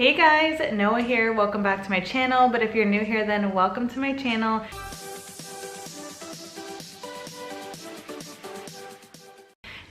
Hey guys, Noah here. Welcome back to my channel. But if you're new here, then welcome to my channel.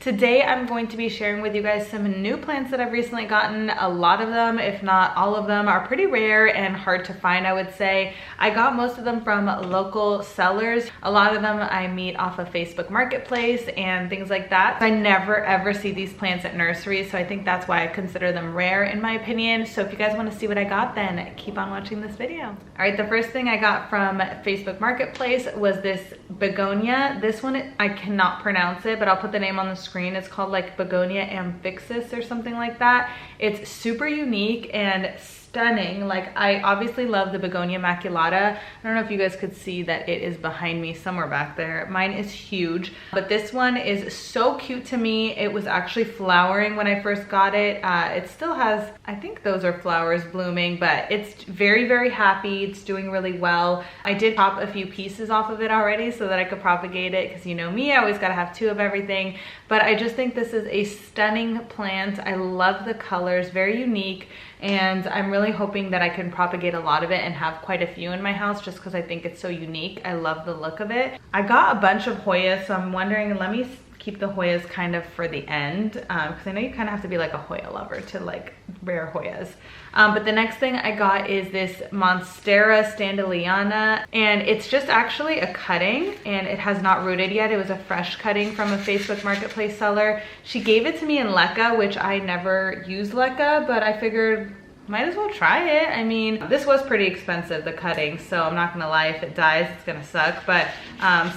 Today I'm going to be sharing with you guys some new plants that I've recently gotten. A lot of them, if not all of them, are pretty rare and hard to find, I would say. I got most of them from local sellers. A lot of them I meet off of Facebook Marketplace and things like that. I never ever see these plants at nurseries, so I think that's why I consider them rare in my opinion. So if you guys want to see what I got, then keep on watching this video. All right, the first thing I got from Facebook Marketplace was this begonia. This one, I cannot pronounce it, but I'll put the name on the screen. It's called like Begonia amphixis or something like that. It's super unique and stunning. Like, I obviously love the Begonia maculata. I don't know if you guys could see that it is behind me somewhere back there. Mine is huge, but this one is so cute to me. It was actually flowering when I first got it. It still has, I think those are flowers blooming, but it's very, very happy. It's doing really well. I did pop a few pieces off of it already so that I could propagate it, because you know me, I always gotta have two of everything. But I just think this is a stunning plant. I love the colors, very unique. And I'm really hoping that I can propagate a lot of it and have quite a few in my house, just because I think it's so unique. I love the look of it. I got a bunch of Hoyas, so I'm wondering, let me keep the Hoyas kind of for the end, because I know you kind of have to be like a Hoya lover to like rare Hoyas. But the next thing I got is this Monstera standaleyana, and it's just actually a cutting, and it has not rooted yet. It was a fresh cutting from a Facebook Marketplace seller. She gave it to me in leca, which I never use leca, but I figured might as well try it. I mean, this was pretty expensive, the cutting, so I'm not gonna lie, if it dies, it's gonna suck. But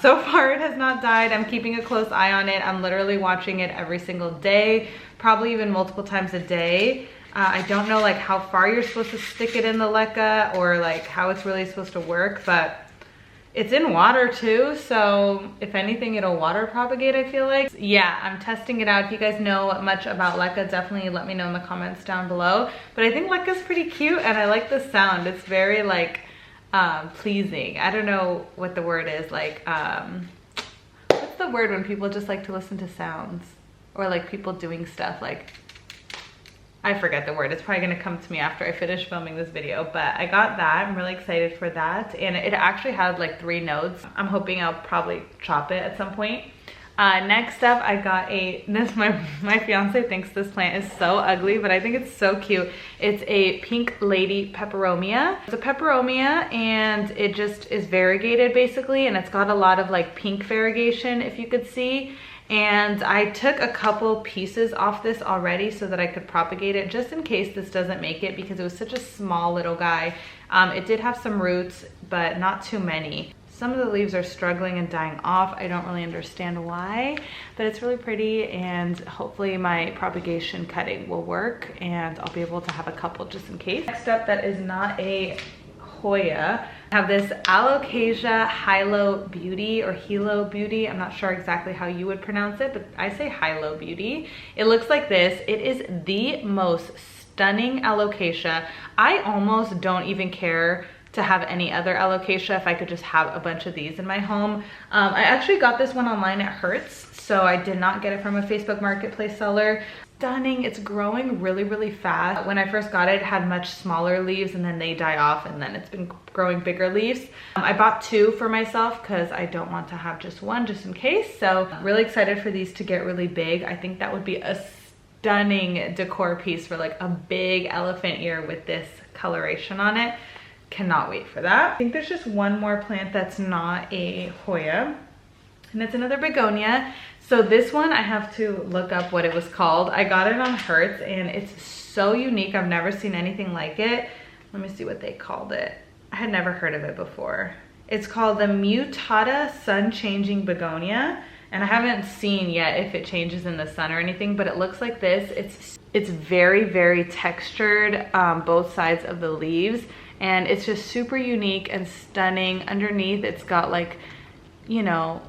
so far it has not died. I'm keeping a close eye on it. I'm literally watching it every single day, probably even multiple times a day. I don't know like how far you're supposed to stick it in the leca or like how it's really supposed to work, but it's in water too, so if anything, it'll water propagate, I feel like. Yeah, I'm testing it out. If you guys know much about leca, definitely let me know in the comments down below. But I think leca's pretty cute, and I like the sound. It's very like pleasing. I don't know what the word is, like what's the word when people just like to listen to sounds, or like people doing stuff, like, I forget the word. It's probably gonna come to me after I finish filming this video, but I got that. I'm really excited for that. And it actually had like 3 nodes. I'm hoping I'll probably chop it at some point. Next up, I got my fiance thinks this plant is so ugly, but I think it's so cute. It's a pink lady peperomia. It's a peperomia, and it just is variegated basically, and it's got a lot of like pink variegation, if you could see. And I took a couple pieces off this already so that I could propagate it, just in case this doesn't make it, because it was such a small little guy. It did have some roots, but not too many. Some of the leaves are struggling and dying off. I don't really understand why, but it's really pretty, and hopefully my propagation cutting will work and I'll be able to have a couple just in case. Next up, that is not a Hoya. I have this Alocasia Hilo Beauty, or Hilo Beauty. I'm not sure exactly how you would pronounce it, but I say Hilo Beauty. It looks like this. It is the most stunning alocasia. I almost don't even care to have any other alocasia if I could just have a bunch of these in my home. I actually got this one online at Hertz, so I did not get it from a Facebook Marketplace seller. Stunning. It's growing really, really fast. When I first got it, it had much smaller leaves, and then they die off, and then it's been growing bigger leaves. I bought 2 for myself because I don't want to have just one, just in case. So really excited for these to get really big. I think that would be a stunning decor piece for like a big elephant ear with this coloration on it. Cannot wait for that. I think there's just one more plant that's not a Hoya, and it's another begonia. So this one, I have to look up what it was called. I got it on Hertz, and it's so unique. I've never seen anything like it. Let me see what they called it. I had never heard of it before. It's called the Mutata Sun Changing Begonia, and I haven't seen yet if it changes in the sun or anything, but it looks like this. It's very, very textured, both sides of the leaves, and it's just super unique and stunning. Underneath, it's got like, you know,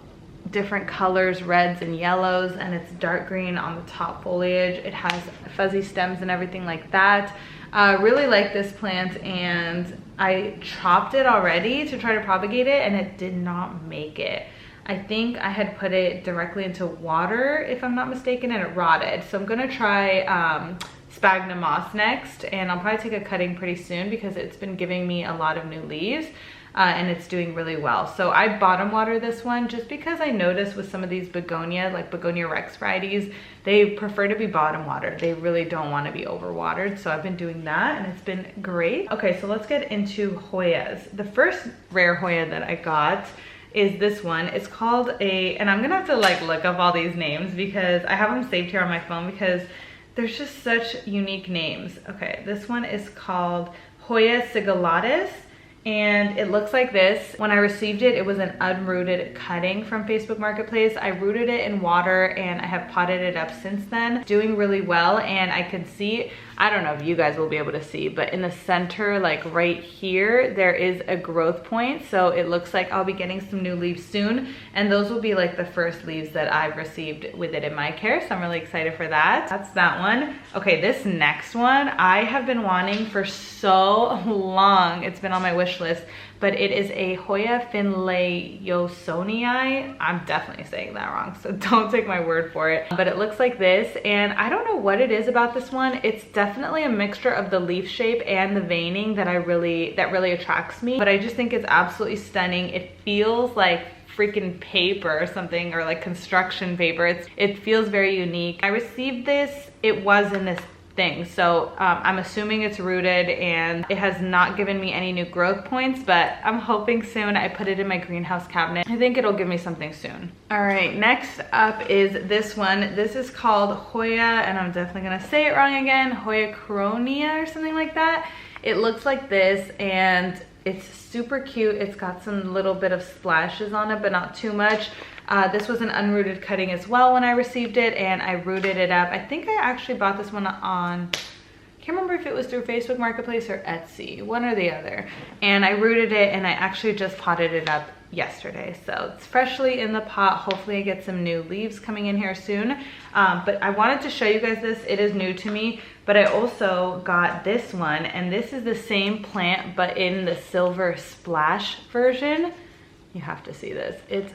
different colors, reds and yellows, and it's dark green on the top foliage. It has fuzzy stems and everything like that. Really like this plant, and I chopped it already to try to propagate it, and it did not make it. I think I had put it directly into water, if I'm not mistaken, and it rotted. So I'm gonna try sphagnum moss next, and I'll probably take a cutting pretty soon because it's been giving me a lot of new leaves. And it's doing really well. So I bottom water this one just because I noticed with some of these begonia, like begonia rex varieties, they prefer to be bottom watered. They really don't want to be over watered. So I've been doing that and it's been great. Okay, so let's get into Hoyas. The first rare Hoya that I got is this one. It's called and I'm gonna have to like look up all these names because I have them saved here on my phone because there's just such unique names. Okay, this one is called Hoya sigillatus. And it looks like this. When I received it, it was an unrooted cutting from Facebook Marketplace. I rooted it in water and I have potted it up since then. Doing really well, and I can see, I don't know if you guys will be able to see, but in the center, like right here, there is a growth point. So it looks like I'll be getting some new leaves soon. And those will be like the first leaves that I've received with it in my care. So I'm really excited for that. That's that one. Okay, this next one, I have been wanting for so long. It's been on my wish list, but it is a Hoya finlayosonii. I'm definitely saying that wrong, so don't take my word for it. But it looks like this, and I don't know what it is about this one. It's definitely a mixture of the leaf shape and the veining that really attracts me. But I just think it's absolutely stunning. It feels like freaking paper or something, or like construction paper. It feels very unique. I received this, it was in this thing, so I'm assuming it's rooted, and it has not given me any new growth points, but I'm hoping soon. I put it in my greenhouse cabinet. I think it'll give me something soon. All right, next up is this one. This is called Hoya, and I'm definitely gonna say it wrong again, Hoya coronia or something like that. It looks like this, and it's super cute. It's got some little bit of splashes on it, but not too much. This was an unrooted cutting as well when I received it, and I rooted it up. I think I actually bought this one on, I can't remember if it was through Facebook Marketplace or Etsy, one or the other. And I rooted it, and I actually just potted it up yesterday. So it's freshly in the pot. Hopefully I get some new leaves coming in here soon. But I wanted to show you guys this. It is new to me, but I also got this one, and this is the same plant, but in the silver splash version. You have to see this. It's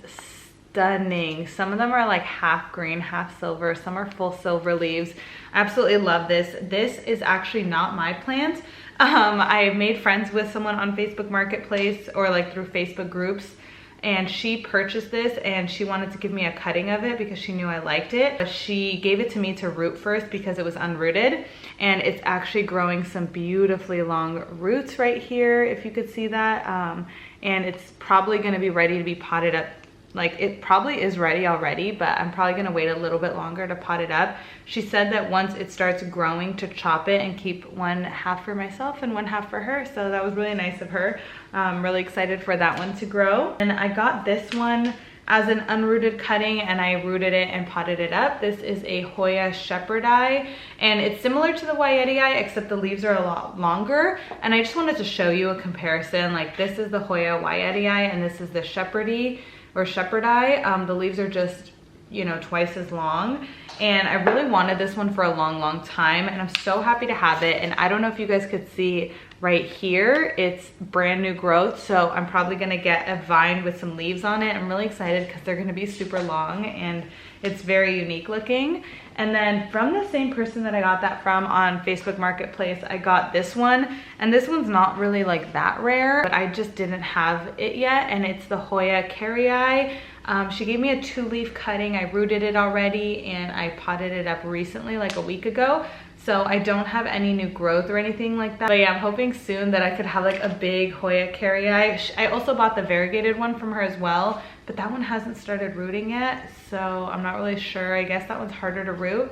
stunning. Some of them are like half green, half silver. Some are full silver leaves. I absolutely love this. This is actually not my plant. I made friends with someone on Facebook Marketplace, or like through Facebook groups, and she purchased this, and she wanted to give me a cutting of it because she knew I liked it. But she gave it to me to root first because it was unrooted, and it's actually growing some beautifully long roots right here, if you could see that. And it's probably going to be ready to be potted up. Like, it probably is ready already, but I'm probably gonna wait a little bit longer to pot it up. She said that once it starts growing, to chop it and keep one half for myself and one half for her. So that was really nice of her. I'm really excited for that one to grow. And I got this one as an unrooted cutting, and I rooted it and potted it up. This is a Hoya shepherdi, and it's similar to the Wyetii, except the leaves are a lot longer. And I just wanted to show you a comparison. Like, this is the Hoya Wyetii, and this is the shepherdi or shepherdi. The leaves are just, you know, twice as long, and I really wanted this one for a long time, and I'm so happy to have it. And I don't know if you guys could see right here, it's brand new growth, so I'm probably gonna get a vine with some leaves on it. I'm really excited because they're gonna be super long, and it's very unique looking. And then from the same person that I got that from on Facebook Marketplace, I got this one, and this one's not really like that rare, but I just didn't have it yet, and it's the Hoya carrii. She gave me a 2-leaf cutting. I rooted it already, and I potted it up recently, like a week ago. So I don't have any new growth or anything like that. But yeah, I'm hoping soon that I could have like a big Hoya carrii. I also bought the variegated one from her as well, but that one hasn't started rooting yet, so I'm not really sure. I guess that one's harder to root.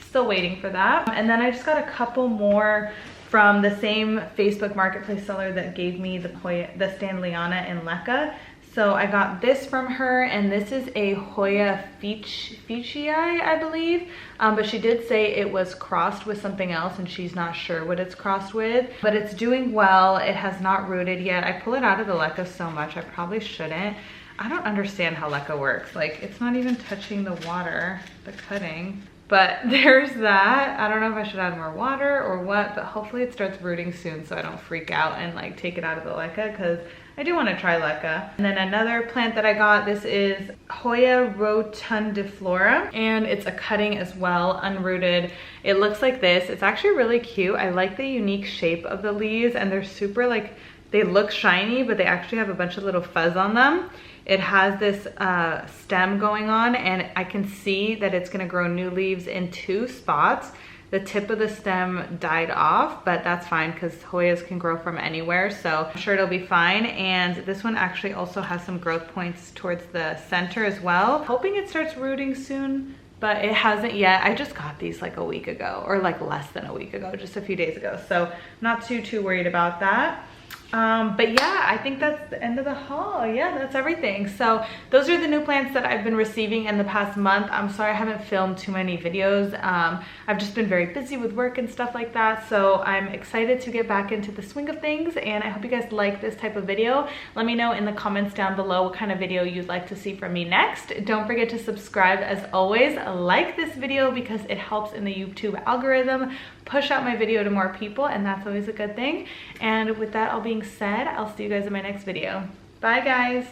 Still waiting for that. And then I just got a couple more from the same Facebook Marketplace seller that gave me the Stanleyana and Leca. So I got this from her, and this is a Hoya Ficii, I believe. But she did say it was crossed with something else, and she's not sure what it's crossed with. But it's doing well. It has not rooted yet. I pull it out of the Leca so much. I probably shouldn't. I don't understand how Leca works. Like, it's not even touching the water, the cutting. But there's that. I don't know if I should add more water or what, but hopefully it starts rooting soon so I don't freak out and like take it out of the leca, because I do want to try leca. And then another plant that I got, this is Hoya rotundiflora, and it's a cutting as well, unrooted. It looks like this. It's actually really cute. I like the unique shape of the leaves, and they're super like, they look shiny, but they actually have a bunch of little fuzz on them. It has this stem going on, and I can see that it's gonna grow new leaves in 2 spots. The tip of the stem died off, but that's fine because Hoyas can grow from anywhere, so I'm sure it'll be fine. And this one actually also has some growth points towards the center as well. Hoping it starts rooting soon, but it hasn't yet. I just got these like a week ago, or like less than a week ago, just a few days ago. So not too worried about that. But yeah, I think that's the end of the haul. Yeah, that's everything. So those are the new plants that I've been receiving in the past month. I'm sorry I haven't filmed too many videos. I've just been very busy with work and stuff like that. So I'm excited to get back into the swing of things, and I hope you guys like this type of video. Let me know in the comments down below what kind of video you'd like to see from me next. Don't forget to subscribe as always. Like this video because it helps in the YouTube algorithm push out my video to more people, and that's always a good thing. And with that all being said, I'll see you guys in my next video. Bye guys.